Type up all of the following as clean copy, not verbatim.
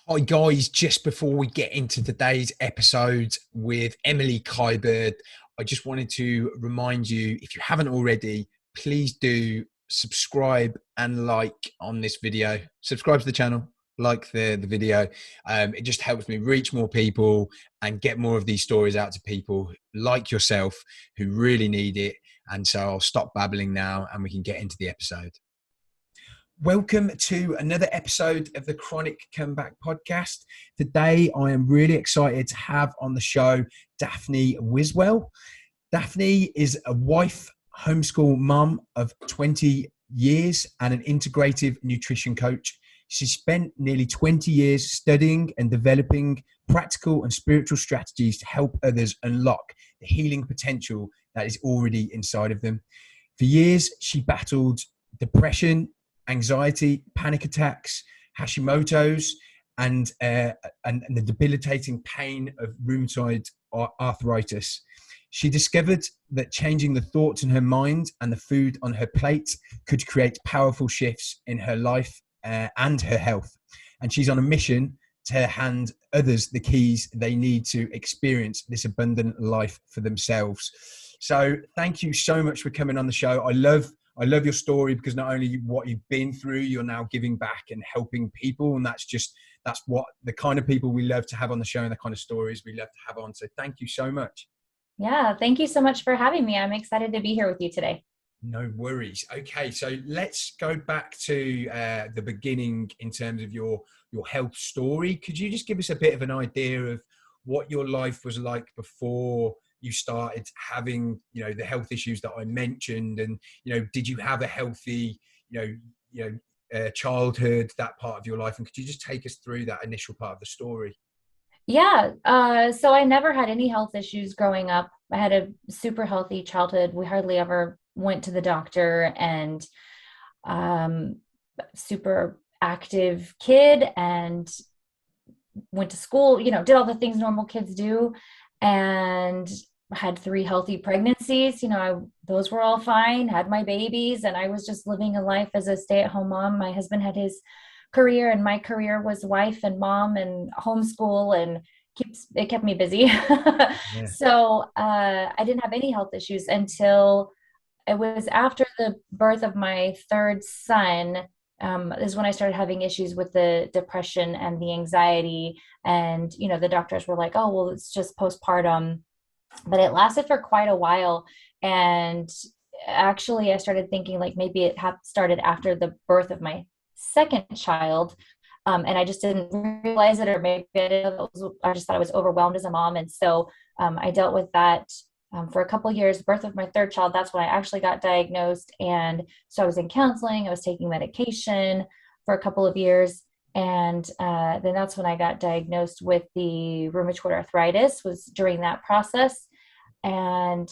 Hi guys, just before we get into today's episode with Emily Kybird, I just wanted to remind you, if you haven't already, please do subscribe and like on this video. Subscribe to the channel, like the video. It just helps me reach more people and get more of these stories out to people like yourself who really need it. And so I'll stop babbling now and we can get into the episode. Welcome to another episode of the Chronic Comeback Podcast. Today, I am really excited to have on the show Dafne Wiswell. Dafne is a wife, homeschool mum of 20 years and an integrative nutrition coach. She spent nearly 20 years studying and developing practical and spiritual strategies to help others unlock the healing potential that is already inside of them. For years, she battled depression, anxiety, panic attacks, Hashimotos, and the debilitating pain of rheumatoid arthritis. She discovered that changing the thoughts in her mind and the food on her plate could create powerful shifts in her life and her health. And she's on a mission to hand others the keys they need to experience this abundant life for themselves. So thank you so much for coming on the show. I love your story because not only what you've been through, you're now giving back and helping people. And that's what the kind of people we love to have on the show and the kind of stories we love to have on. So thank you so much. Yeah, thank you so much for having me. I'm excited to be here with you today. No worries. Okay, so let's go back to the beginning in terms of your health story. Could you just give us a bit of an idea of what your life was like before you started having, the health issues that I mentioned, and did you have a healthy, childhood, that part of your life, and could you just take us through that initial part of the story? Yeah, so I never had any health issues growing up. I had a super healthy childhood. We hardly ever went to the doctor, and super active kid, and went to school, did all the things normal kids do, and had 3 healthy pregnancies. Those were all fine, had my babies, and I was just living a life as a stay-at-home mom. My husband had his career, and my career was wife and mom and homeschool, and it kept me busy. Yeah. So I didn't have any health issues until it was after the birth of my 3rd son. Is when I started having issues with the depression and the anxiety. And, the doctors were like, oh, well, it's just postpartum. But it lasted for quite a while. And actually, I started thinking like maybe it started after the birth of my 2nd child. And I just didn't realize it, or maybe I just thought I was overwhelmed as a mom. And so I dealt with that for a couple of years. Birth of my 3rd child, that's when I actually got diagnosed. And so I was in counseling, I was taking medication for a couple of years. And then that's when I got diagnosed with the rheumatoid arthritis, was during that process. And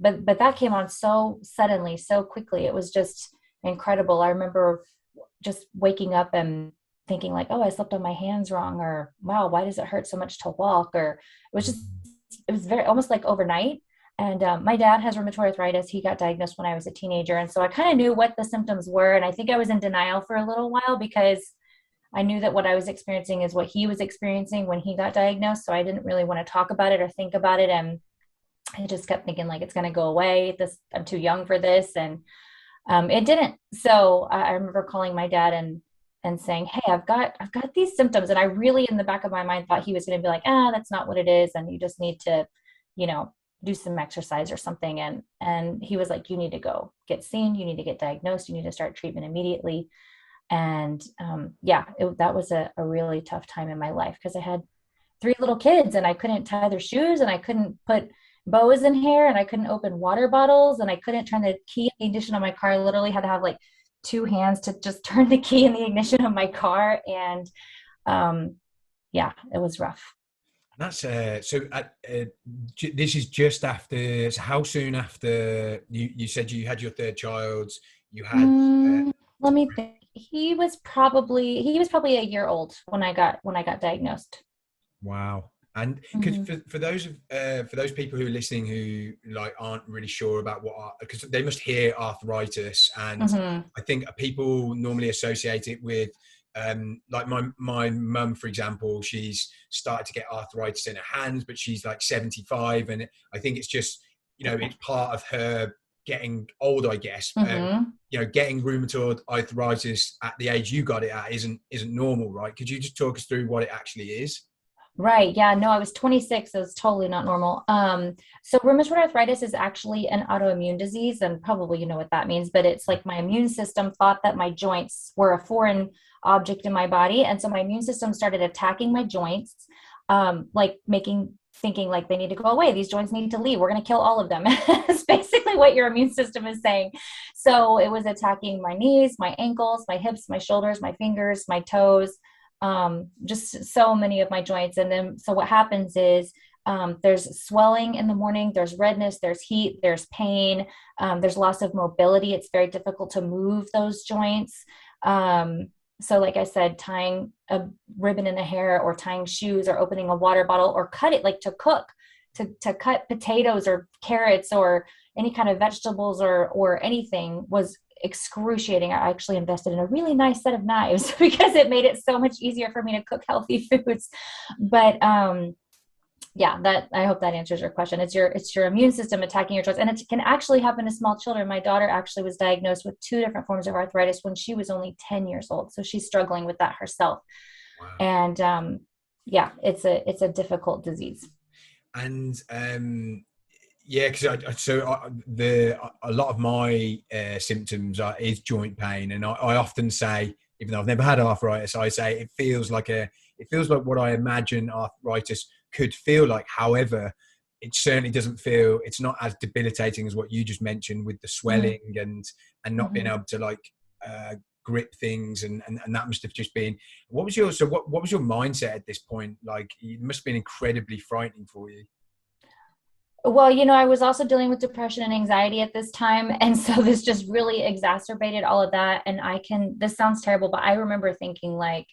but that came on so suddenly, so quickly. It was just incredible. I remember just waking up and thinking like, oh, I slept on my hands wrong, or wow, why does it hurt so much to walk? Or it was very almost like overnight. And my dad has rheumatoid arthritis. He got diagnosed when I was a teenager. And so I kind of knew what the symptoms were. And I think I was in denial for a little while because I knew that what I was experiencing is what he was experiencing when he got diagnosed. So I didn't really want to talk about it or think about it. And I just kept thinking like, it's going to go away. I'm too young for this. And it didn't. So I remember calling my dad and saying, hey, I've got these symptoms. And I really, in the back of my mind, thought he was going to be like, that's not what it is. And you just need to, do some exercise or something. And he was like, you need to go get seen. You need to get diagnosed. You need to start treatment immediately. And that was a really tough time in my life because I had 3 little kids and I couldn't tie their shoes, and I couldn't put bows in hair, and I couldn't open water bottles, and I couldn't turn the key in the ignition of my car. I literally had to have like 2 hands to just turn the key in the ignition of my car. And it was rough. That's this is just after. So how soon after you said you had your 3rd child? You had. Let me think. He was probably a year old when I got diagnosed. Wow. And because for those people who are listening who like aren't really sure about because they must hear arthritis, and I think people normally associate it with like my mum, for example, she's started to get arthritis in her hands, but she's like 75, and I think it's just, it's part of her getting old, I guess. Mm-hmm. Getting rheumatoid arthritis at the age you got it at isn't normal, right? Could you just talk us through what it actually is? Right. Yeah. No, I was 26. So it's totally not normal. So rheumatoid arthritis is actually an autoimmune disease, and probably you know what that means, but it's like my immune system thought that my joints were a foreign object in my body. And so my immune system started attacking my joints, like thinking like they need to go away. These joints need to leave. We're going to kill all of them. It's basically what your immune system is saying. So it was attacking my knees, my ankles, my hips, my shoulders, my fingers, my toes, just so many of my joints. And then, so what happens is, there's swelling in the morning, there's redness, there's heat, there's pain, there's loss of mobility. It's very difficult to move those joints. So like I said, tying a ribbon in the hair or tying shoes or opening a water bottle or cut it, like to cook, to cut potatoes or carrots or any kind of vegetables or anything was excruciating. I actually invested in a really nice set of knives because it made it so much easier for me to cook healthy foods. But yeah, that, I hope that answers your question. It's your immune system attacking your joints, and it can actually happen to small children. My daughter actually was diagnosed with 2 different forms of arthritis when she was only 10 years old, so she's struggling with that herself. Wow. And yeah, it's a difficult disease. And yeah, because a lot of my symptoms is joint pain, and I often say, even though I've never had arthritis, I say it feels like what I imagine arthritis could feel like. However, it certainly doesn't feel. It's not as debilitating as what you just mentioned with the swelling and not being able to like grip things, and that must have just been. What was your mindset at this point? Like, it must have been incredibly frightening for you. Well, I was also dealing with depression and anxiety at this time. And so this just really exacerbated all of that. And this sounds terrible, but I remember thinking like,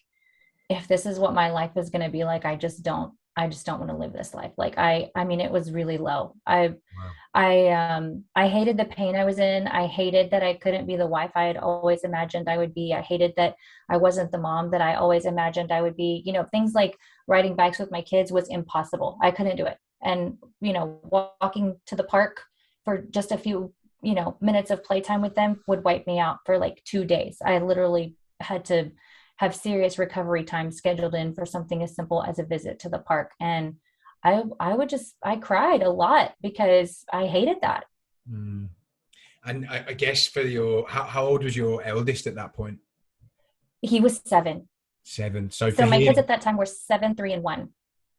if this is what my life is going to be like, I just don't want to live this life. Like, I mean, it was really low. Wow. I hated the pain I was in. I hated that I couldn't be the wife I had always imagined I would be. I hated that I wasn't the mom that I always imagined I would be. Things like riding bikes with my kids was impossible. I couldn't do it. And, walking to the park for just a few, minutes of playtime with them would wipe me out for like 2 days. I literally had to have serious recovery time scheduled in for something as simple as a visit to the park. And I cried a lot because I hated that. Mm. And I guess how old was your eldest at that point? He was 7. 7. So my kids at that time were 7, 3, and 1.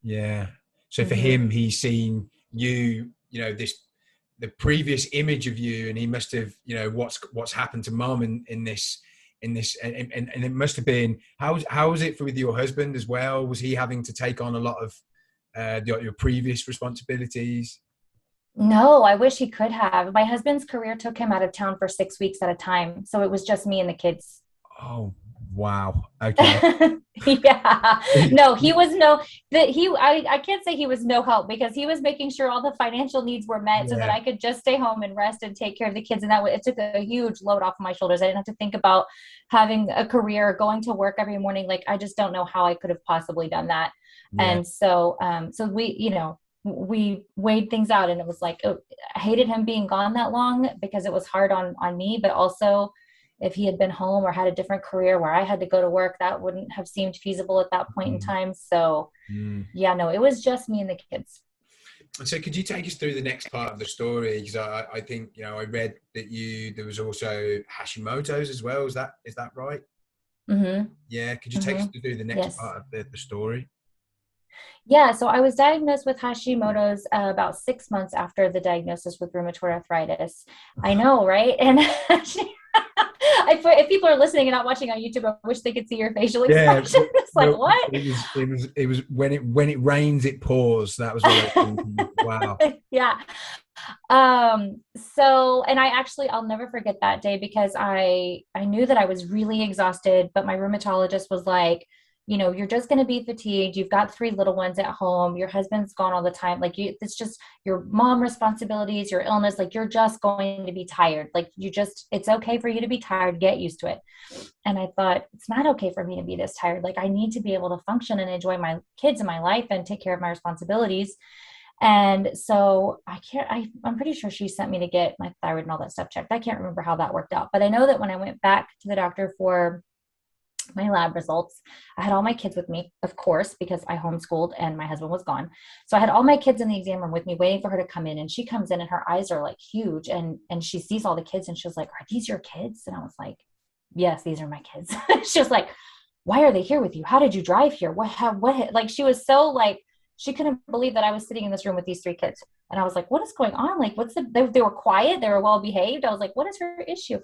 Yeah. So for him, he's seen you, the previous image of you, and he must have, what's happened to mom in this, and it must have been, how was it with your husband as well? Was he having to take on a lot of your previous responsibilities? No, I wish he could have. My husband's career took him out of town for 6 weeks at a time. So it was just me and the kids. Oh, wow. Okay. Yeah. No, I can't say he was no help, because he was making sure all the financial needs were met so that I could just stay home and rest and take care of the kids. And it took a huge load off of my shoulders. I didn't have to think about having a career, going to work every morning. Like, I just don't know how I could have possibly done that. Yeah. And so, we weighed things out, and it was like, I hated him being gone that long because it was hard on me, but also if he had been home or had a different career where I had to go to work, that wouldn't have seemed feasible at that point in time. So yeah, no, it was just me and the kids. So could you take us through the next part of the story? Because I think, I read that there was also Hashimoto's as well. Is that right? Mm-hmm. Yeah. Could you take us through the next part of the story? Yeah, so I was diagnosed with Hashimoto's about 6 months after the diagnosis with rheumatoid arthritis. I know, right? And if people are listening and not watching on YouTube, I wish they could see your facial expression. Yeah, it's like, what? It was when it rains, it pours. That was what I was thinking. Wow. Yeah. So, and I'll never forget that day, because I knew that I was really exhausted, but my rheumatologist was like, you're just going to be fatigued. You've got 3 little ones at home. Your husband's gone all the time. Like it's just your mom responsibilities, your illness. Like you're just going to be tired. Like it's okay for you to be tired. Get used to it. And I thought, it's not okay for me to be this tired. Like I need to be able to function and enjoy my kids and my life and take care of my responsibilities. And so I'm pretty sure she sent me to get my thyroid and all that stuff checked. I can't remember how that worked out, but I know that when I went back to the doctor for my lab results, I had all my kids with me, of course, because I homeschooled and my husband was gone. So I had all my kids in the exam room with me, waiting for her to come in. And she comes in and her eyes are like huge. And she sees all the kids and she was like, "Are these your kids?" And I was like, "Yes, these are my kids." She was like, "Why are they here with you? How did you drive here? What?" Like she was so like, she couldn't believe that I was sitting in this room with these 3 kids. And I was like, "What is going on? Like, they were quiet. They were well behaved." I was like, "What is her issue?"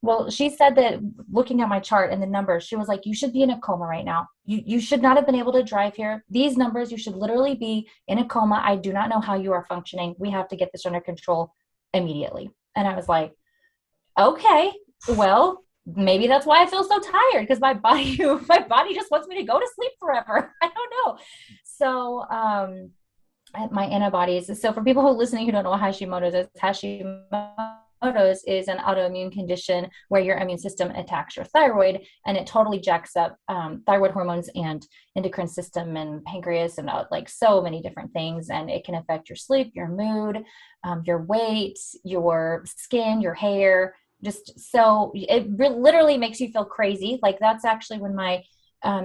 Well, she said that looking at my chart and the numbers, she was like, "You should be in a coma right now. You should not have been able to drive here. These numbers, you should literally be in a coma. I do not know how you are functioning. We have to get this under control immediately." And I was like, "Okay, well, maybe that's why I feel so tired, because my body just wants me to go to sleep forever." I don't know. So, my antibodies. So for people who are listening who don't know what Hashimoto's is, Hashimoto's is an autoimmune condition where your immune system attacks your thyroid and it totally jacks up thyroid hormones and endocrine system and pancreas and like so many different things. And it can affect your sleep, your mood, your weight, your skin, your hair. Just so it literally makes you feel crazy. Like that's actually when my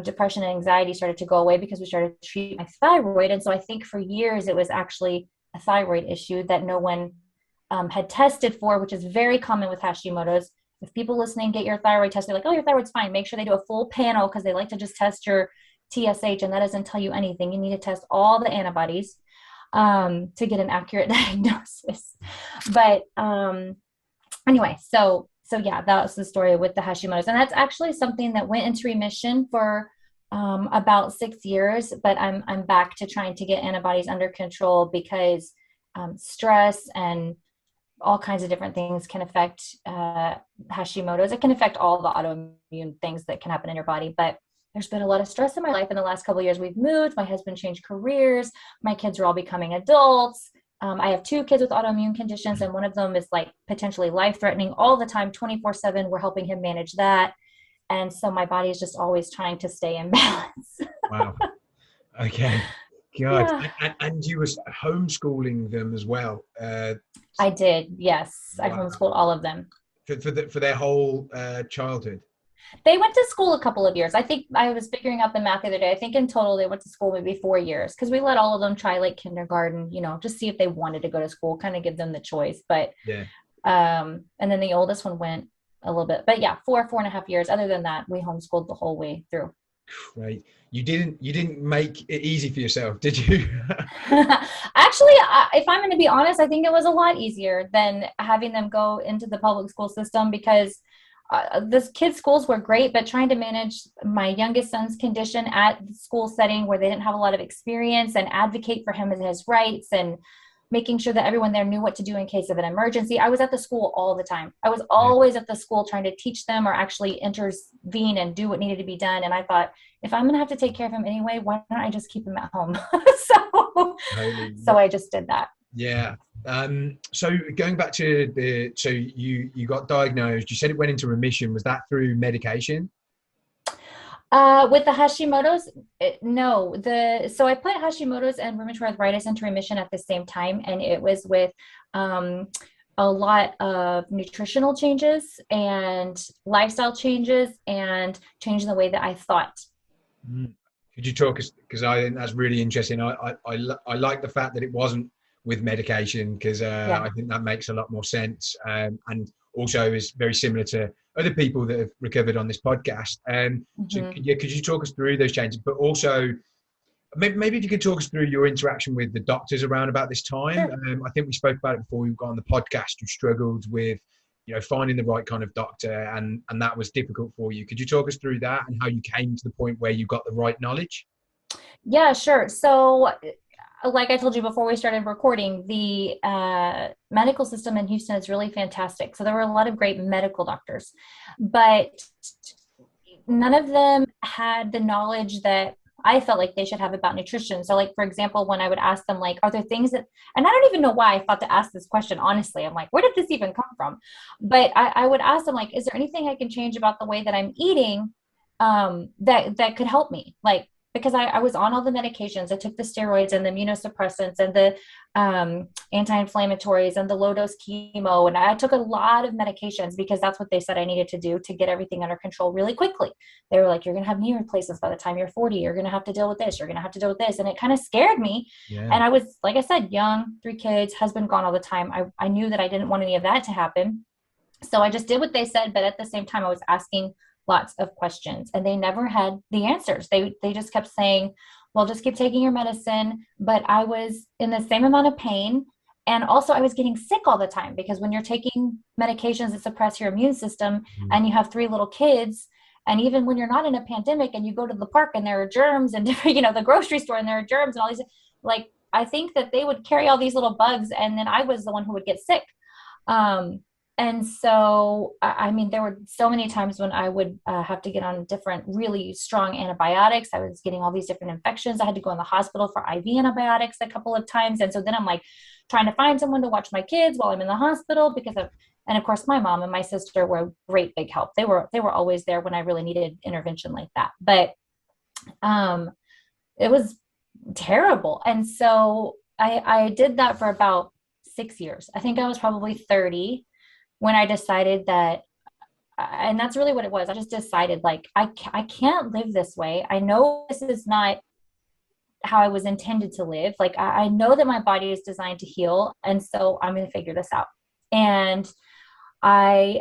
depression and anxiety started to go away, because we started to treat my thyroid. And so I think for years it was actually a thyroid issue that no one had tested for, which is very common with Hashimoto's. If people listening get your thyroid test, they're like, "Oh, your thyroid's fine." Make sure they do a full panel, because they like to just test your TSH, and that doesn't tell you anything. You need to test all the antibodies to get an accurate diagnosis. But anyway, so yeah, that was the story with the Hashimoto's. And that's actually something that went into remission for about 6 years, but I'm back to trying to get antibodies under control, because stress and all kinds of different things can affect Hashimoto's. It can affect all the autoimmune things that can happen in your body, but there's been a lot of stress in my life in the last couple of years. We've moved, my husband changed careers, my kids are all becoming adults. I have 2 kids with autoimmune conditions, and one of them is like potentially life-threatening all the time, 24/7. We're helping him manage that. And so my body is just always trying to stay in balance. Wow. Okay. God. Yeah. And you were homeschooling them as well. I did. Yes. I Wow. homeschooled all of them. For their whole childhood. They went to school a couple of years. I think I was figuring out the math the other day. I think in total they went to school maybe 4 years, because we let all of them try like kindergarten, just see if they wanted to go to school, kind of give them the choice. But yeah. And then the oldest one went a little bit, but yeah, 4.5 years. Other than that, we homeschooled the whole way through. Great. You didn't make it easy for yourself, did you? Actually, if I'm going to be honest, I think it was a lot easier than having them go into the public school system, because the kids' schools were great, but trying to manage my youngest son's condition at the school setting where they didn't have a lot of experience, and advocate for him and his rights, and making sure that everyone there knew what to do in case of an emergency. I was at the school all the time. I was always at the school trying to teach them or actually intervene and do what needed to be done. And I thought, if I'm going to have to take care of him anyway, why don't I just keep him at home? So I just did that. Yeah. So going back to so you got diagnosed, you said it went into remission. Was that through medication? With the Hashimoto's, no. So I put Hashimoto's and rheumatoid arthritis into remission at the same time, and it was with a lot of nutritional changes and lifestyle changes and changing the way that I thought. Could you talk us, because I think that's really interesting. I like the fact that it wasn't with medication, because I think that makes a lot more sense, and also is very similar to other people that have recovered on this podcast. So could you talk us through those changes, but also maybe if you could talk us through your interaction with the doctors around about this time. Sure. I think we spoke about it before we got on the podcast. You struggled with finding the right kind of doctor, and that was difficult for you. Could you talk us through that and how you came to the point where you got the right knowledge? Yeah, sure. So like I told you before we started recording, the medical system in Houston is really fantastic. So there were a lot of great medical doctors, but none of them had the knowledge that I felt like they should have about nutrition. So, like, for example, when I would ask them, like, are there things that, and I don't even know why I thought to ask this question, honestly. I'm like, where did this even come from? But I would ask them, like, is there anything I can change about the way that I'm eating that could help me? Like, because I was on all the medications. I took the steroids and the immunosuppressants and the anti-inflammatories and the low dose chemo. And I took a lot of medications because that's what they said I needed to do to get everything under control really quickly. They were like, you're going to have knee replacements by the time you're 40. You're going to have to deal with this. You're going to have to deal with this. And it kind of scared me. Yeah. And I was, like I said, young, 3 kids, husband gone all the time. I knew that I didn't want any of that to happen. So I just did what they said. But at the same time, I was asking lots of questions and they never had the answers. They just kept saying, well, just keep taking your medicine. But I was in the same amount of pain. And also I was getting sick all the time because when you're taking medications that suppress your immune system and you have 3 little kids, and even when you're not in a pandemic and you go to the park and there are germs and the grocery store and there are germs and all these, like, I think that they would carry all these little bugs and then I was the one who would get sick. And so, I mean, there were so many times when I would have to get on different really strong antibiotics. I was getting all these different infections. I had to go in the hospital for IV antibiotics a couple of times. And so then I'm like trying to find someone to watch my kids while I'm in the hospital and of course my mom and my sister were great big help. They were always there when I really needed intervention like that. But it was terrible. And so I did that for about 6 years. I think I was probably 30 when I decided that, and that's really what it was. I just decided, like, I can't live this way. I know this is not how I was intended to live. Like, I know that my body is designed to heal. And so I'm going to figure this out. And I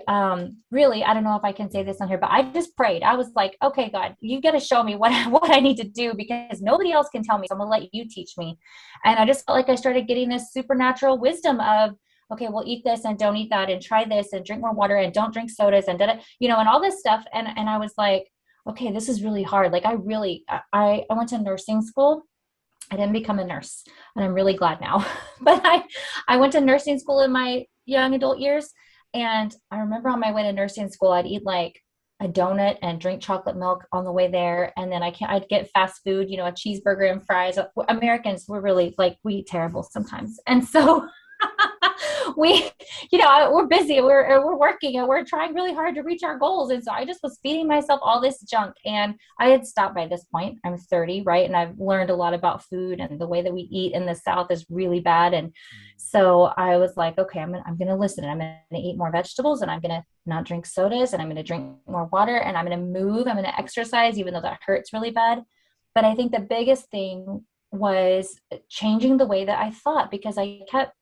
really, I don't know if I can say this on here, but I just prayed. I was like, okay, God, you got to show me what I need to do because nobody else can tell me. So I'm going to let you teach me. And I just felt like I started getting this supernatural wisdom of, okay, well, eat this and don't eat that and try this and drink more water and don't drink sodas and and all this stuff. And I was like, okay, this is really hard. Like I went to nursing school. I didn't become a nurse and I'm really glad now, but I went to nursing school in my young adult years. And I remember on my way to nursing school, I'd eat like a donut and drink chocolate milk on the way there. And then I'd get fast food, a cheeseburger and fries. Americans, we're really like, we eat terrible sometimes. And so we're busy, we're working and we're trying really hard to reach our goals. And so I just was feeding myself all this junk. And I had stopped by this point. I'm 30, right? And I've learned a lot about food and the way that we eat in the South is really bad. And so I was like, okay, I'm going to listen and I'm going to eat more vegetables and I'm going to not drink sodas and I'm going to drink more water and I'm going to move. I'm going to exercise, even though that hurts really bad. But I think the biggest thing was changing the way that I thought, because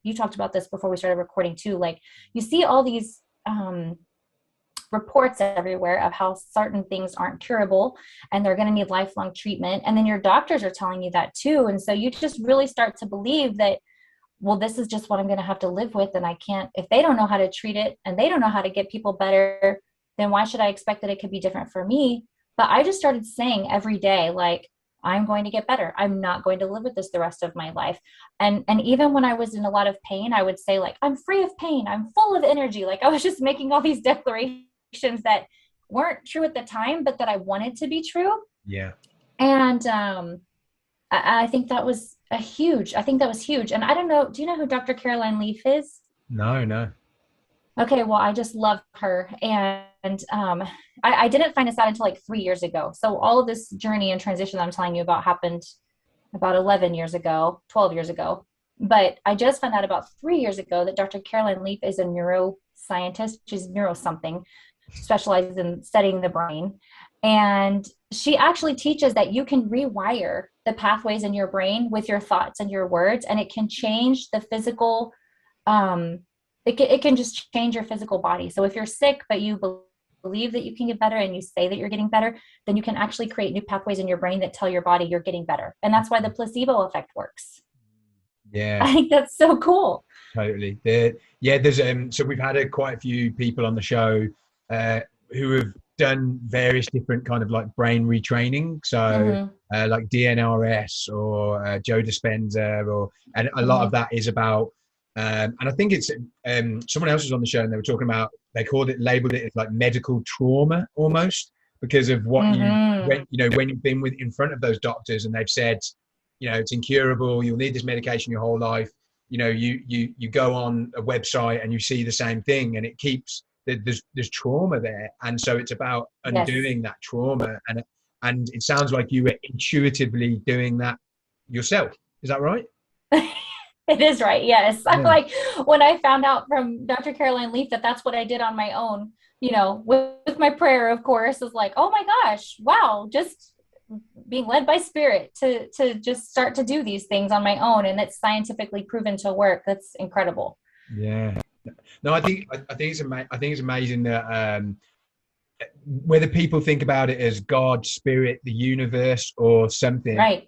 you talked about this before we started recording too, like you see all these reports everywhere of how certain things aren't curable and they're going to need lifelong treatment. And then your doctors are telling you that too. And so you just really start to believe that, well, this is just what I'm going to have to live with. And I can't, if they don't know how to treat it and they don't know how to get people better, then why should I expect that it could be different for me? But I just started saying every day, like, I'm going to get better. I'm not going to live with this the rest of my life. And even when I was in a lot of pain, I would say like, I'm free of pain. I'm full of energy. Like I was just making all these declarations that weren't true at the time, but that I wanted to be true. Yeah. And I think that was huge. And I don't know, do you know who Dr. Caroline Leaf is? No. Okay, well, I just love her. And I didn't find this out until like 3 years ago. So all of this journey and transition that I'm telling you about happened about 12 years ago. But I just found out about 3 years ago that Dr. Caroline Leaf is a neuroscientist. She's neuro something, specializes in studying the brain. And she actually teaches that you can rewire the pathways in your brain with your thoughts and your words, and it can change the physical it can just change your physical body. So if you're sick, but you believe that you can get better and you say that you're getting better, then you can actually create new pathways in your brain that tell your body you're getting better. And that's why the placebo effect works. Yeah. I think that's so cool. Totally. There's so we've had quite a few people on the show who have done various different kind of like brain retraining. So like DNRS or Joe Dispenza and a lot of that is about and I think it's someone else was on the show and they were talking about, labeled it as like medical trauma almost, because of what Mm-hmm. when you've been in front of those doctors and they've said, it's incurable, you'll need this medication your whole life. You go on a website and you see the same thing, and it keeps there's trauma there, and so it's about Yes. undoing that trauma. And it sounds like you were intuitively doing that yourself. Is that right? It is right. Yes. I'm Yeah. like, when I found out from Dr. Caroline Leaf that that's what I did on my own, with my prayer, of course, is like, oh my gosh, wow, just being led by spirit to just start to do these things on my own. And it's scientifically proven to work. That's incredible. Yeah. No, I think it's amazing that whether people think about it as God, spirit, the universe, or something, Right.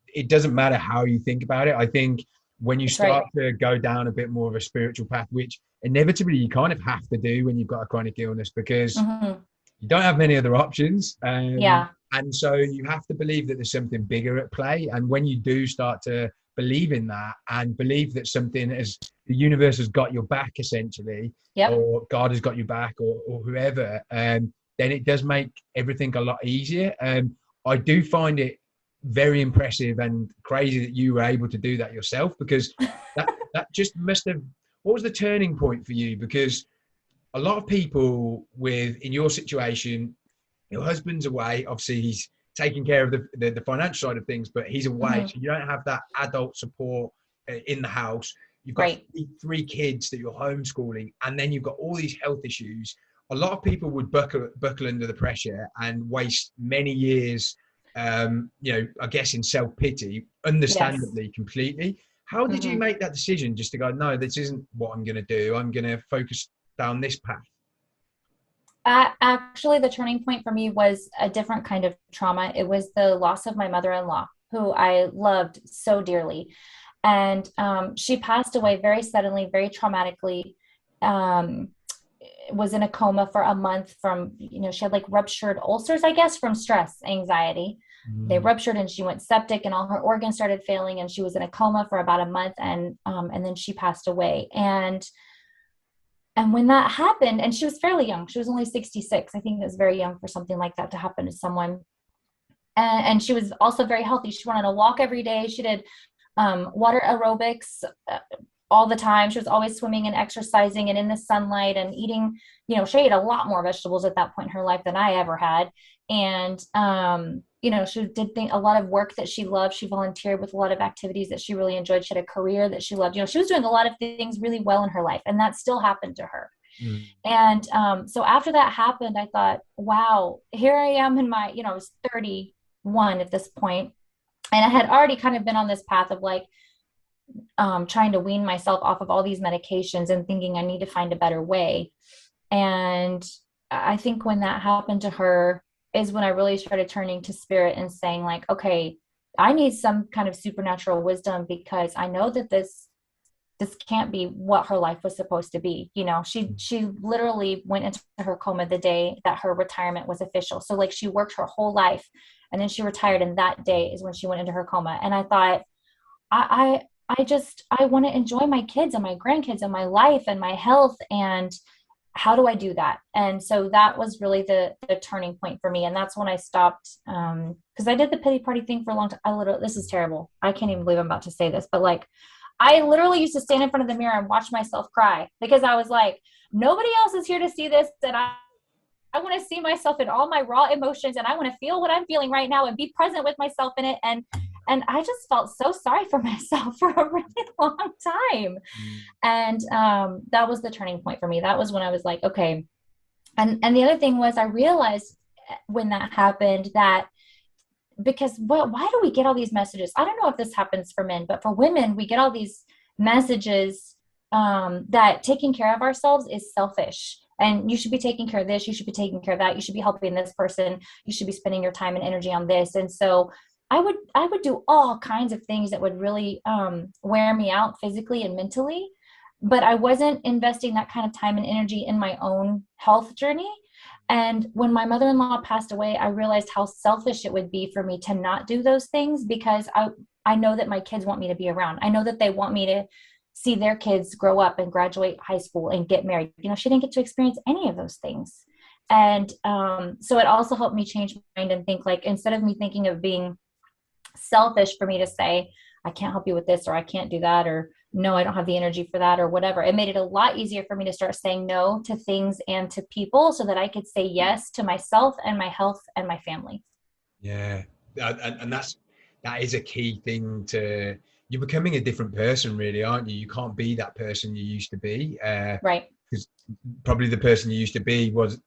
it doesn't matter how you think about it. I think when you That's right. start to go down a bit more of a spiritual path, which inevitably you kind of have to do when you've got a chronic illness, because Mm-hmm. you don't have many other options. Yeah. And so you have to believe that there's something bigger at play. And when you do start to believe in that and believe that something as the universe has got your back, essentially, Yep. or God has got your back, or whoever, then it does make everything a lot easier. I do find it very impressive and crazy that you were able to do that yourself, because that just must have, what was the turning point for you? Because a lot of people in your situation, your husband's away. Obviously, he's taking care of the financial side of things, but he's away. Mm-hmm. So you don't have that adult support in the house. You've got Right. three kids that you're homeschooling, and then you've got all these health issues. A lot of people would buckle under the pressure and waste many years, I guess in self-pity, Yes. understandably, completely. How did you Mm-hmm. make that decision just to go, no, this isn't what I'm going to do. I'm going to focus down this path? Actually, the turning point for me was a different kind of trauma. It was the loss of my mother-in-law, who I loved so dearly. And she passed away very suddenly, very traumatically. Um, was in a coma for a month from, she had like ruptured ulcers, I guess, from stress, anxiety. They Mm. ruptured and she went septic and all her organs started failing, and she was in a coma for about a month, and then she passed away. And when that happened, and she was fairly young, she was only 66. I think that's very young for something like that to happen to someone. And she was also very healthy. She went on a walk every day. She did water aerobics all the time. She was always swimming and exercising and in the sunlight and eating, she ate a lot more vegetables at that point in her life than I ever had. And, she did a lot of work that she loved. She volunteered with a lot of activities that she really enjoyed. She had a career that she loved. She was doing a lot of things really well in her life, and that still happened to her. Mm. And so after that happened, I thought, wow, here I am in my, I was 31 at this point, and I had already kind of been on this path of like trying to wean myself off of all these medications and thinking I need to find a better way. And I think when that happened to her is when I really started turning to spirit and saying like, okay, I need some kind of supernatural wisdom, because I know that this can't be what her life was supposed to be. She literally went into her coma the day that her retirement was official. So like she worked her whole life and then she retired, and that day is when she went into her coma. And I thought, I want to enjoy my kids and my grandkids and my life and my health. And how do I do that? And so that was really the turning point for me. And that's when I stopped. Cause I did the pity party thing for a long time. This is terrible. I can't even believe I'm about to say this, but like, I literally used to stand in front of the mirror and watch myself cry, because I was like, nobody else is here to see this. And I want to see myself in all my raw emotions, and I want to feel what I'm feeling right now and be present with myself in it. And I just felt so sorry for myself for a really long time. Mm. And that was the turning point for me. That was when I was like, okay. And the other thing was, I realized when that happened that, because why do we get all these messages? I don't know if this happens for men, but for women, we get all these messages that taking care of ourselves is selfish. And you should be taking care of this. You should be taking care of that. You should be helping this person. You should be spending your time and energy on this. And so I would do all kinds of things that would really wear me out physically and mentally, but I wasn't investing that kind of time and energy in my own health journey. And when my mother-in-law passed away, I realized how selfish it would be for me to not do those things, because I know that my kids want me to be around. I know that they want me to see their kids grow up and graduate high school and get married. She didn't get to experience any of those things. And so it also helped me change my mind and think, like, instead of me thinking of being selfish for me to say, I can't help you with this, or I can't do that, or no, I don't have the energy for that, or whatever. It made it a lot easier for me to start saying no to things and to people so that I could say yes to myself and my health and my family. Yeah, and that is a key thing to, you're becoming a different person, really, aren't you? You can't be that person you used to be, Right. because probably the person you used to be was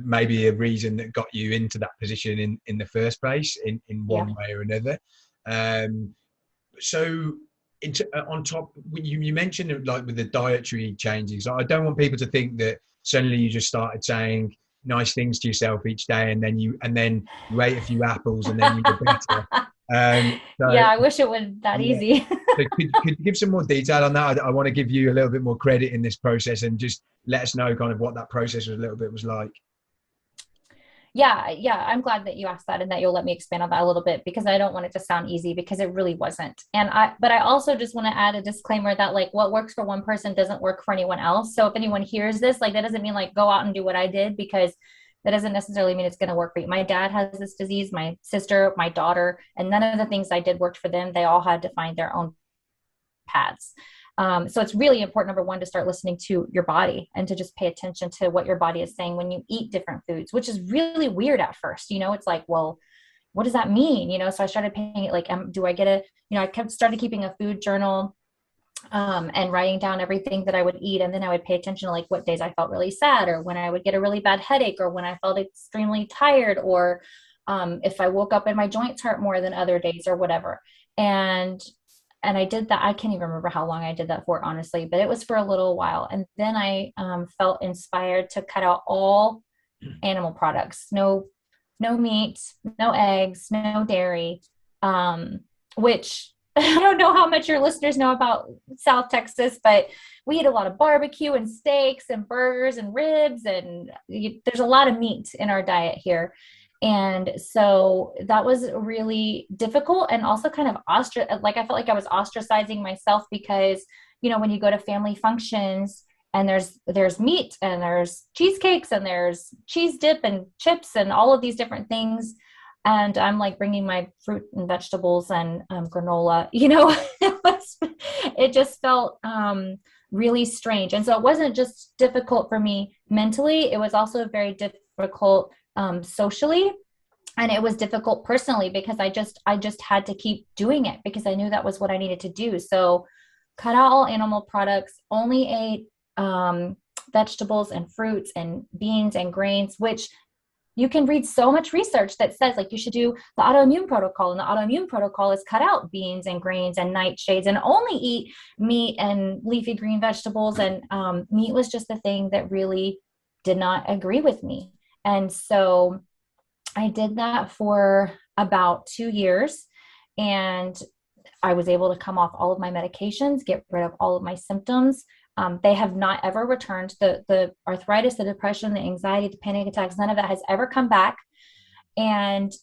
maybe a reason that got you into that position in the first place, in Yeah. one way or another. Um, so on top, you mentioned like with the dietary changes, I don't want people to think that suddenly you just started saying nice things to yourself each day, and then you ate a few apples and then you were better. So Yeah, I wish it was that yeah, easy. so could you give some more detail on that? I want to give you a little bit more credit in this process, and just let us know kind of what that process was a little bit was like. Yeah, I'm glad that you asked that and that you'll let me expand on that a little bit, because I don't want it to sound easy, because it really wasn't. But I also just want to add a disclaimer that, like, what works for one person doesn't work for anyone else. So if anyone hears this, like, that doesn't mean like go out and do what I did, because that doesn't necessarily mean it's going to work for you. My dad has this disease, my sister, my daughter, and none of the things I did worked for them. They all had to find their own paths. So it's really important, number one, to start listening to your body and to just pay attention to what your body is saying when you eat different foods, which is really weird at first. It's like, well, what does that mean? So I started paying it like, do I get I started keeping a food journal, and writing down everything that I would eat. And then I would pay attention to like what days I felt really sad, or when I would get a really bad headache, or when I felt extremely tired, or if I woke up and my joints hurt more than other days, or whatever. And I did that. I can't even remember how long I did that for, honestly, but it was for a little while. And then I felt inspired to cut out all animal products. No meat, no eggs, no dairy, which I don't know how much your listeners know about South Texas, but we eat a lot of barbecue and steaks and burgers and ribs, and there's a lot of meat in our diet here. And so that was really difficult, and also kind of like I felt like I was ostracizing myself, because when you go to family functions and there's meat and there's cheesecakes and there's cheese dip and chips and all of these different things, and I'm like bringing my fruit and vegetables and granola, it just felt really strange. And so it wasn't just difficult for me mentally, it was also very difficult socially, and it was difficult personally, because I just had to keep doing it, because I knew that was what I needed to do. So cut out all animal products, only ate vegetables and fruits and beans and grains, which you can read so much research that says like you should do the autoimmune protocol, and the autoimmune protocol is cut out beans and grains and nightshades and only eat meat and leafy green vegetables. And meat was just the thing that really did not agree with me. And so I did that for about 2 years, and I was able to come off all of my medications, get rid of all of my symptoms. They have not ever returned. The arthritis, the depression, the anxiety, the panic attacks, none of that has ever come back. And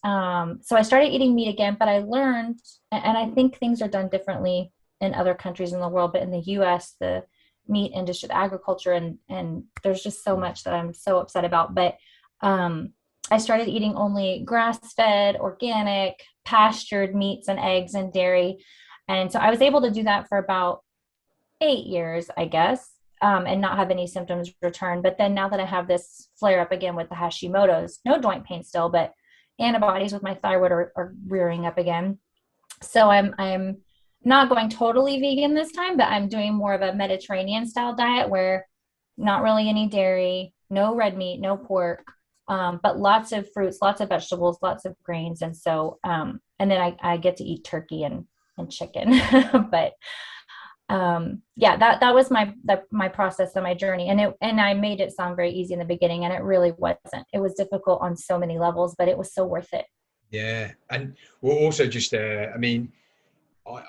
so I started eating meat again, but I learned, and I think things are done differently in other countries in the world, but in the US, the meat industry, the agriculture, and there's just so much that I'm so upset about. But I started eating only grass-fed, organic, pastured meats and eggs and dairy. And so I was able to do that for about 8 years, I guess, and not have any symptoms return. But then now that I have this flare up again with the Hashimoto's, no joint pain still, but antibodies with my thyroid are rearing up again. So I'm not going totally vegan this time, but I'm doing more of a Mediterranean style diet, where not really any dairy, no red meat, no pork, but lots of fruits, lots of vegetables, lots of grains. And so, and then I get to eat turkey and chicken. But yeah, that was my process and my journey. And I made it sound very easy in the beginning, and it really wasn't. It was difficult on so many levels, but it was so worth it. Yeah, and well, also just I mean,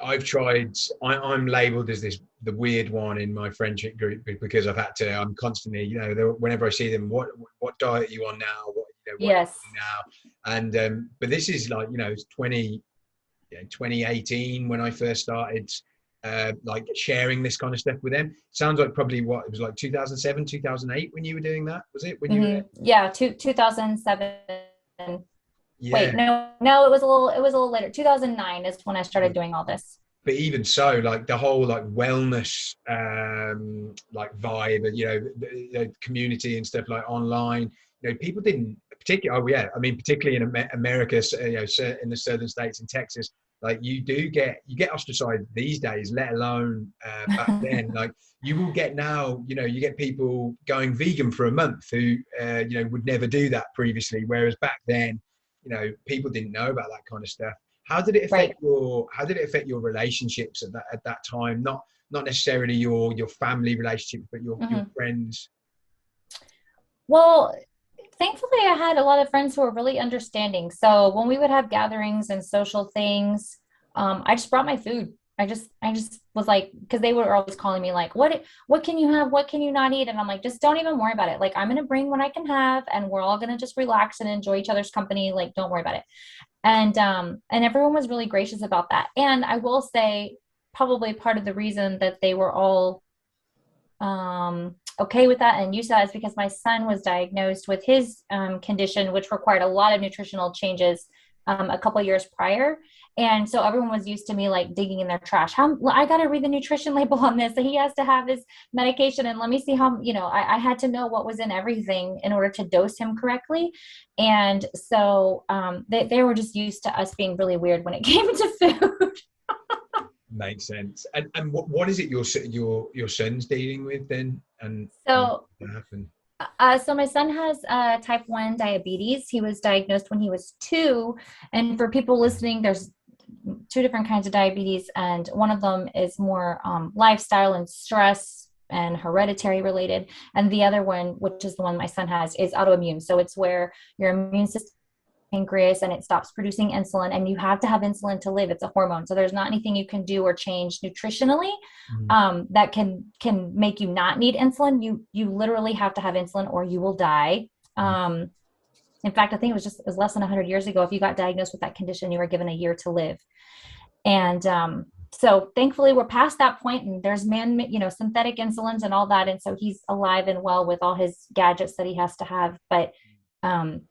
I've tried. I'm labelled as the weird one in my friendship group, because I've had to. I'm constantly, whenever I see them, what diet are you on now? What are you Yes. doing now? And but this is like, it's 2018 when I first started like sharing this kind of stuff with them? Sounds like probably what it was like 2007, 2008 when you were doing that, was it? When you were Yeah, 2007. yeah. Wait, no, it was a little later. 2009 is when I started doing all this. But even so, like the whole like wellness like vibe, and the community and stuff like online, people didn't particularly. Oh yeah, I mean particularly in America, in the southern states, in Texas, like you get ostracized these days, let alone back then. Like you will get now, you get people going vegan for a month who would never do that previously, whereas back then, people didn't know about that kind of stuff. How did it affect Right. your relationships at that time? Not necessarily your family relationships, but your Mhm. friends. Well, thankfully, I had a lot of friends who were really understanding. So when we would have gatherings and social things, I just brought my food. I just was like, because they were always calling me like, what can you have? What can you not eat? And I'm like, just don't even worry about it. Like, I'm gonna bring what I can have, and we're all gonna just relax and enjoy each other's company. Like, don't worry about it. And everyone was really gracious about that. And I will say, probably part of the reason that they were all okay with that and used to that is because my son was diagnosed with his condition, which required a lot of nutritional changes a couple of years prior. And so everyone was used to me like digging in their trash. How I got to read the nutrition label on this. So he has to have his medication, and let me see how, I had to know what was in everything in order to dose him correctly. And so they were just used to us being really weird when it came to food. Makes sense. And what is it your son's dealing with then? And So what happened? So my son has type 1 diabetes. He was diagnosed when he was 2. And for people listening, there's two different kinds of diabetes, and one of them is more lifestyle and stress and hereditary related. And the other one, which is the one my son has, is autoimmune. So it's where your immune system pancreas and it stops producing insulin, and you have to have insulin to live. It's a hormone, so there's not anything you can do or change nutritionally Mhm. that can make you not need insulin. You literally have to have insulin or you will die. In fact, I think it was less than 100 years ago, if you got diagnosed with that condition, you were given a year to live. And so thankfully we're past that point, and there's synthetic insulins and all that, and so he's alive and well with all his gadgets that he has to have. But um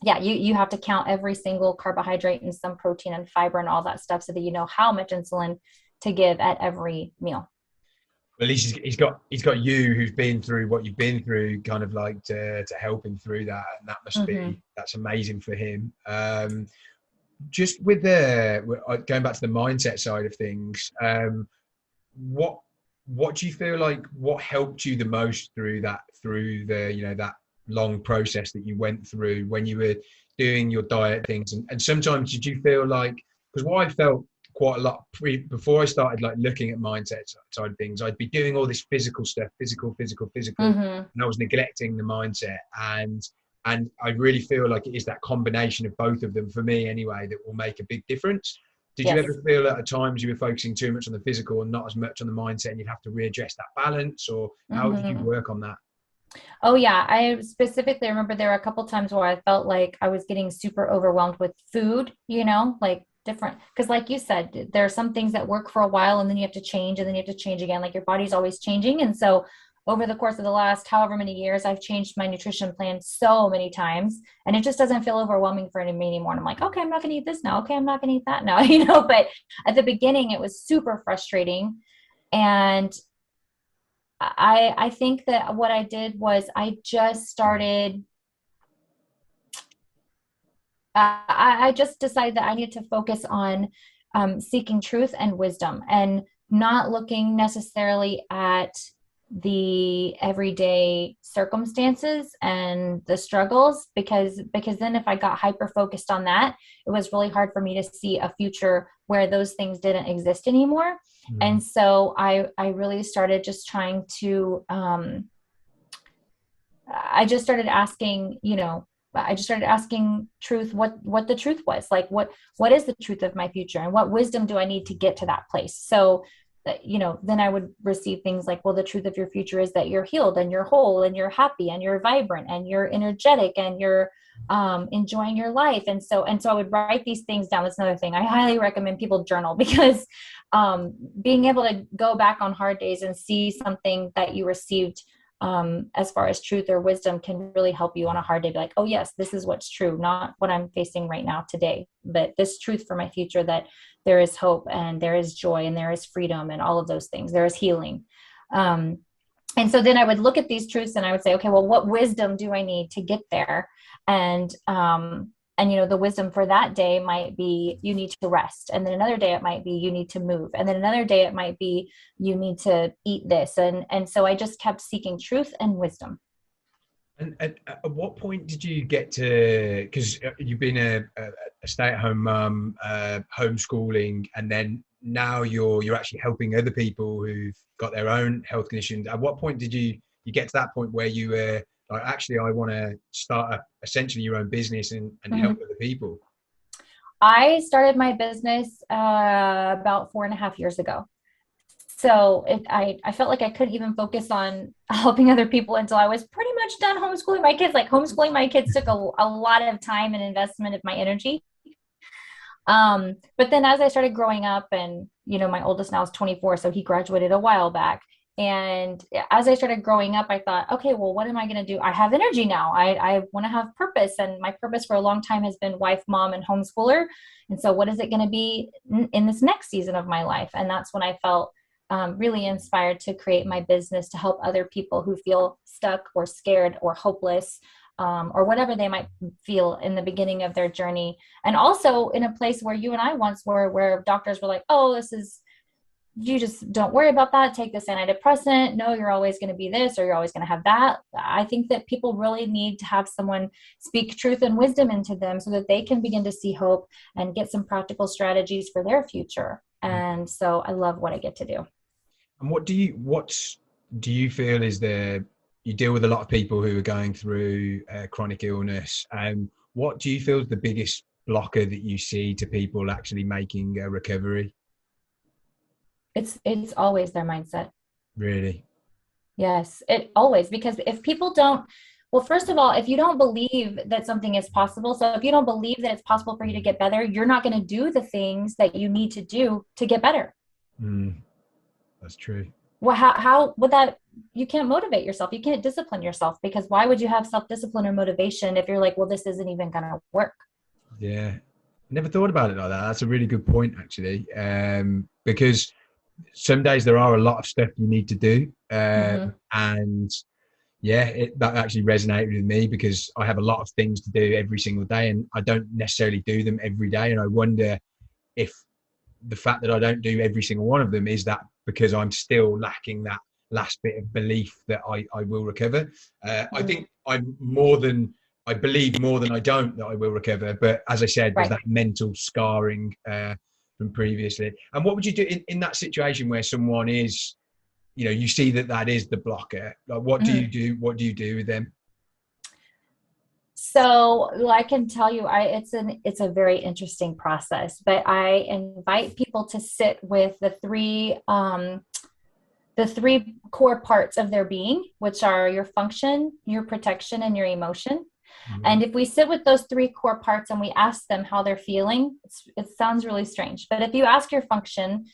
yeah, you have to count every single carbohydrate and some protein and fiber and all that stuff so that you know how much insulin to give at every meal. At least he's got you who's been through what you've been through, kind of like to help him through that, and Mm-hmm. that's amazing for him. Just with the going back to the mindset side of things, what what do you feel like, what helped you the most through the that long process that you went through when you were doing your diet things, and sometimes did you feel like, because what I felt quite a lot before I started like looking at mindset side of things, I'd be doing all this physical stuff, physical, Mm-hmm. and I was neglecting the mindset, and I really feel like it is that combination of both of them, for me anyway, that will make a big difference. Did you Yes. ever feel at times you were focusing too much on the physical and not as much on the mindset, and you'd have to readjust that balance, or how did you Mm-hmm. work on that? Oh yeah, I specifically remember there were a couple times where I felt like I was getting super overwhelmed with food, like different, because like you said, there are some things that work for a while and then you have to change and then you have to change again. Like your body's always changing. And so over the course of the last however many years, I've changed my nutrition plan so many times, and it just doesn't feel overwhelming for me anymore. And I'm like, okay, I'm not gonna eat this now. Okay, I'm not gonna eat that now, but at the beginning it was super frustrating. And I think that what I did was I just started. I just decided that I needed to focus on seeking truth and wisdom, and not looking necessarily at the everyday circumstances and the struggles, because then if I got hyper focused on that, it was really hard for me to see a future where those things didn't exist anymore. Mm. And so I really started just trying to I just started asking, I just started asking truth, what the truth was, like what is the truth of my future, and what wisdom do I need to get to that place. So then I would receive things like, well, the truth of your future is that you're healed and you're whole and you're happy and you're vibrant and you're energetic and you're enjoying your life. And so I would write these things down. That's another thing. I highly recommend people journal because being able to go back on hard days and see something that you received as far as truth or wisdom can really help you on a hard day. Be like, oh yes, this is what's true, not what I'm facing right now today, but this truth for my future, that there is hope and there is joy and there is freedom and all of those things. There is healing. And so then I would look at these truths and I would say, okay, well, what wisdom do I need to get there? And, you know, the wisdom for that day might be you need to rest. And then another day it might be you need to move. And then another day it might be you need to eat this. And so I just kept seeking truth and wisdom. And at what point did you get to, because you've been a stay-at-home mum, homeschooling, and then now you're actually helping other people who've got their own health conditions. At what point did you get to that point where you were like, actually, I want to start essentially your own business and help other people? I started my business about 4.5 years ago. So I felt like I couldn't even focus on helping other people until I was pretty much done homeschooling my kids. Like homeschooling my kids took a lot of time and investment of my energy. But then as I started growing up, and, you know, my oldest now is 24, so he graduated a while back. And as I started growing up, I thought, okay, well, what am I going to do? I have energy now. I want to have purpose. And my purpose for a long time has been wife, mom, and homeschooler. And so what is it going to be in this next season of my life? And that's when I felt really inspired to create my business to help other people who feel stuck or scared or hopeless, or whatever they might feel in the beginning of their journey. And also in a place where you and I once were, where doctors were like, oh, you just don't worry about that. Take this antidepressant. No, you're always going to be this, or you're always going to have that. I think that people really need to have someone speak truth and wisdom into them so that they can begin to see hope and get some practical strategies for their future. And so I love what I get to do. And what do you feel is you deal with a lot of people who are going through chronic illness. What do you feel is the biggest blocker that you see to people actually making a recovery? It's always their mindset. Really? Yes, it always, because if people don't, well, first of all, if you don't believe that something is possible, so if you don't believe that it's possible for you to get better, you're not going to do the things that you need to do to get better. That's true. Well, how would that, you can't motivate yourself. You can't discipline yourself, because why would you have self-discipline or motivation if you're like, well, this isn't even going to work? Yeah. I never thought about it like that. That's a really good point, actually. Because some days there are a lot of stuff you need to do. And yeah, that actually resonated with me, because I have a lot of things to do every single day and I don't necessarily do them every day. And I wonder if the fact that I don't do every single one of them is that because I'm still lacking that last bit of belief that I will recover. I think I believe more than I don't that I will recover. But as I said, there's that mental scarring from previously. And what would you do in that situation where someone is, you know, you see that is the blocker? Like, what do you do? What do you do with them? So I can tell you, it's a very interesting process, but I invite people to sit with the three core parts of their being, which are your function, your protection, and your emotion. And if we sit with those three core parts and we ask them how they're feeling, it sounds really strange, but if you ask your function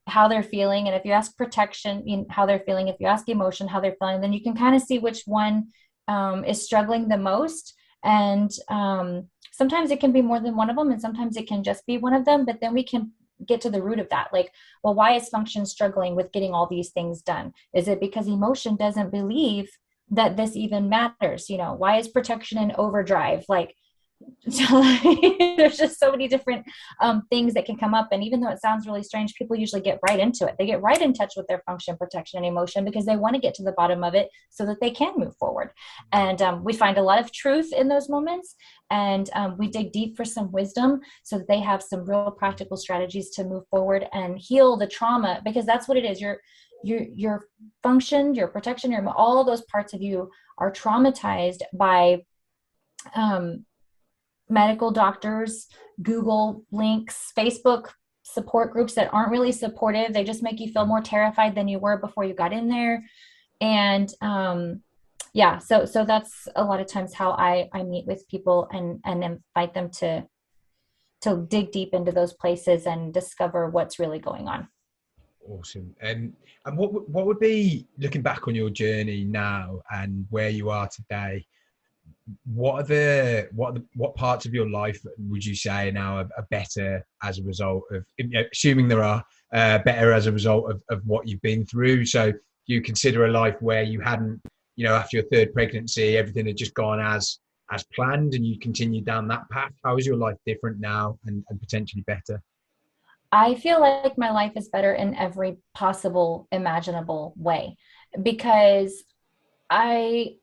how they're feeling, and if you ask protection, how they're feeling, if you ask emotion how they're feeling, then you can kind of see which one is struggling the most. And sometimes it can be more than one of them, and sometimes it can just be one of them, but then we can get to the root of that. Like, well, why is function struggling with getting all these things done? Is it because emotion doesn't believe that this even matters? You know, why is protection in overdrive? Like, there's just so many different things that can come up. And even though it sounds really strange, people usually get right into it. They get right in touch with their function, protection, and emotion, because they want to get to the bottom of it so that they can move forward. And we find a lot of truth in those moments. And we dig deep for some wisdom so that they have some real practical strategies to move forward and heal the trauma, because that's what it is. Your function, your protection, all of those parts of you are traumatized by medical doctors, Google links, Facebook support groups that aren't really supportive. They just make you feel more terrified than you were before you got in there. And so that's a lot of times how I meet with people and invite them to dig deep into those places and discover what's really going on. Awesome. And what would be, looking back on your journey now and where you are today, what parts of your life would you say now are better as a result of, assuming there are, better as a result of what you've been through? So do you consider a life where you hadn't, after your third pregnancy, everything had just gone as planned and you continued down that path? How is your life different now and potentially better? I feel like my life is better in every possible imaginable way because I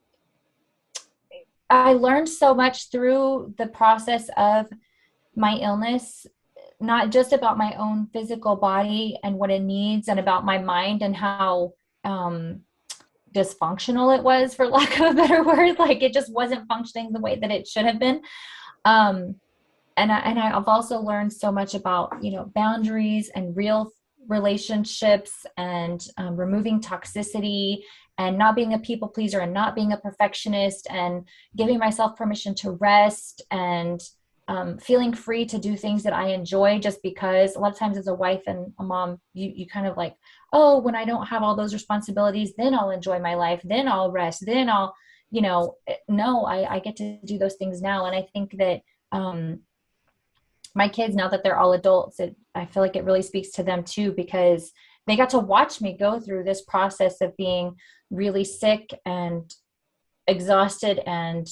I learned so much through the process of my illness, not just about my own physical body and what it needs, and about my mind and how um, dysfunctional it was, for lack of a better word. Like it just wasn't functioning the way that it should have been. Um, I've also learned so much about, boundaries and real relationships, and removing toxicity, and not being a people pleaser, and not being a perfectionist, and giving myself permission to rest, and feeling free to do things that I enjoy, just because a lot of times as a wife and a mom, you kind of like, oh, when I don't have all those responsibilities, then I'll enjoy my life, then I'll rest, then I'll, no, I get to do those things now. And I think that my kids, now that they're all adults, I feel like it really speaks to them too, because they got to watch me go through this process of being really sick and exhausted and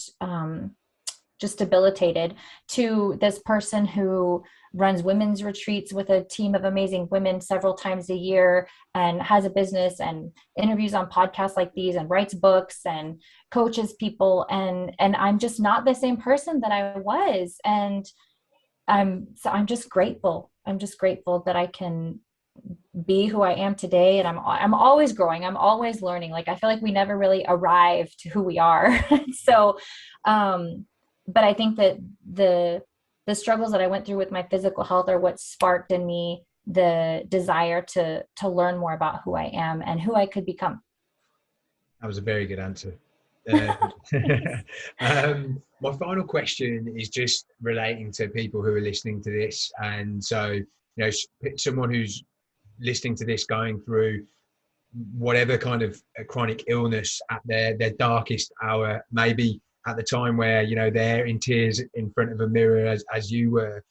just debilitated, to this person who runs women's retreats with a team of amazing women several times a year, and has a business and interviews on podcasts like these, and writes books and coaches people. And I'm just not the same person that I was. And I'm just grateful. I'm just grateful that I can be who I am today. And I'm always growing. I'm always learning. Like, I feel like we never really arrive to who we are. So, but I think that the struggles that I went through with my physical health are what sparked in me the desire to learn more about who I am and who I could become. That was a very good answer. My final question is just relating to people who are listening to this. And so, someone who's listening to this going through whatever kind of a chronic illness at their darkest hour, maybe at the time where, they're in tears in front of a mirror as you were,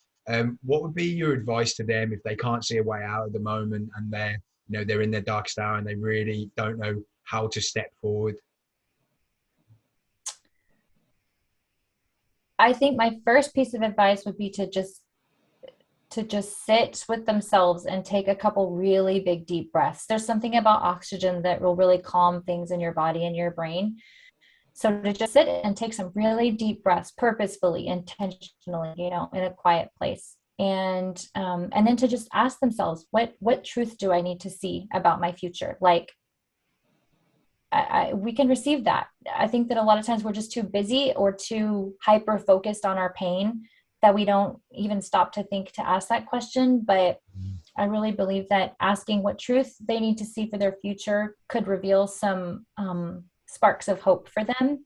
what would be your advice to them if they can't see a way out at the moment and they're in their darkest hour and they really don't know how to step forward? I think my first piece of advice would be to just sit with themselves and take a couple really big deep breaths. There's something about oxygen that will really calm things in your body and your brain. So to just sit and take some really deep breaths, purposefully, intentionally, in a quiet place. And then to just ask themselves, what truth do I need to see about my future? Like, we can receive that. I think that a lot of times we're just too busy or too hyper focused on our pain that we don't even stop to think to ask that question. But I really believe that asking what truth they need to see for their future could reveal some sparks of hope for them.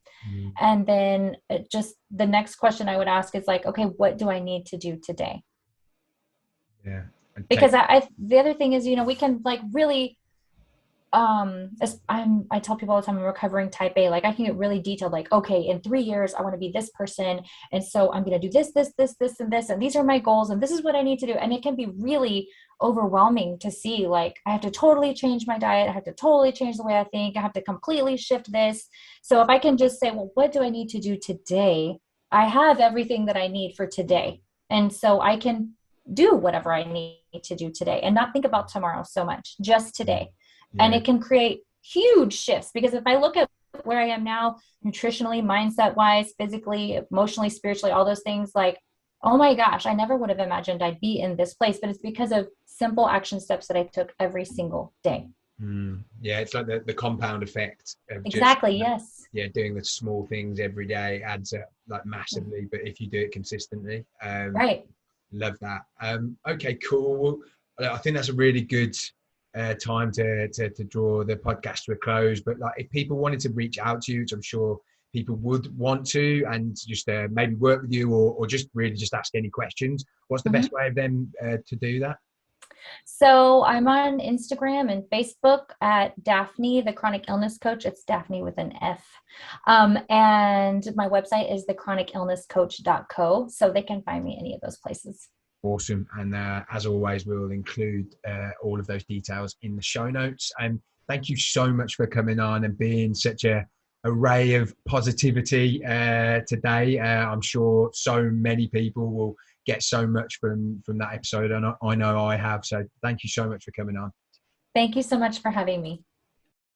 And then just the next question I would ask is like, okay, what do I need to do today? Yeah. Because the other thing is, we can like really, I tell people all the time, I'm recovering type A, like I can get really detailed, like, okay, in 3 years, I want to be this person. And so I'm going to do this, and this, and these are my goals. And this is what I need to do. And it can be really overwhelming to see, like, I have to totally change my diet. I have to totally change the way I think. I have to completely shift this. So if I can just say, well, what do I need to do today? I have everything that I need for today. And so I can do whatever I need to do today and not think about tomorrow so much, just today. Yeah. And it can create huge shifts, because if I look at where I am now, nutritionally, mindset wise, physically, emotionally, spiritually, all those things, like, oh my gosh, I never would have imagined I'd be in this place, but it's because of simple action steps that I took every single day. Yeah, it's like the compound effect of exactly, just, yes. Yeah, doing the small things every day adds up like massively, but if you do it consistently, right. Love that. Okay, cool. Well, I think that's a really good time to draw the podcast to a close. But like, if people wanted to reach out to you, which I'm sure people would want to, and just maybe work with you, or just really just ask any questions, what's the best way of them to do that? So I'm on Instagram and Facebook at Daphne, the chronic illness coach. It's Daphne with an F. And my website is thechronicillnesscoach.co. So they can find me any of those places. Awesome. And as always, we will include all of those details in the show notes. And thank you so much for coming on and being such a array of positivity today. I'm sure so many people will get so much from that episode, and I know I have. So thank you so much for coming on. Thank you so much for having me.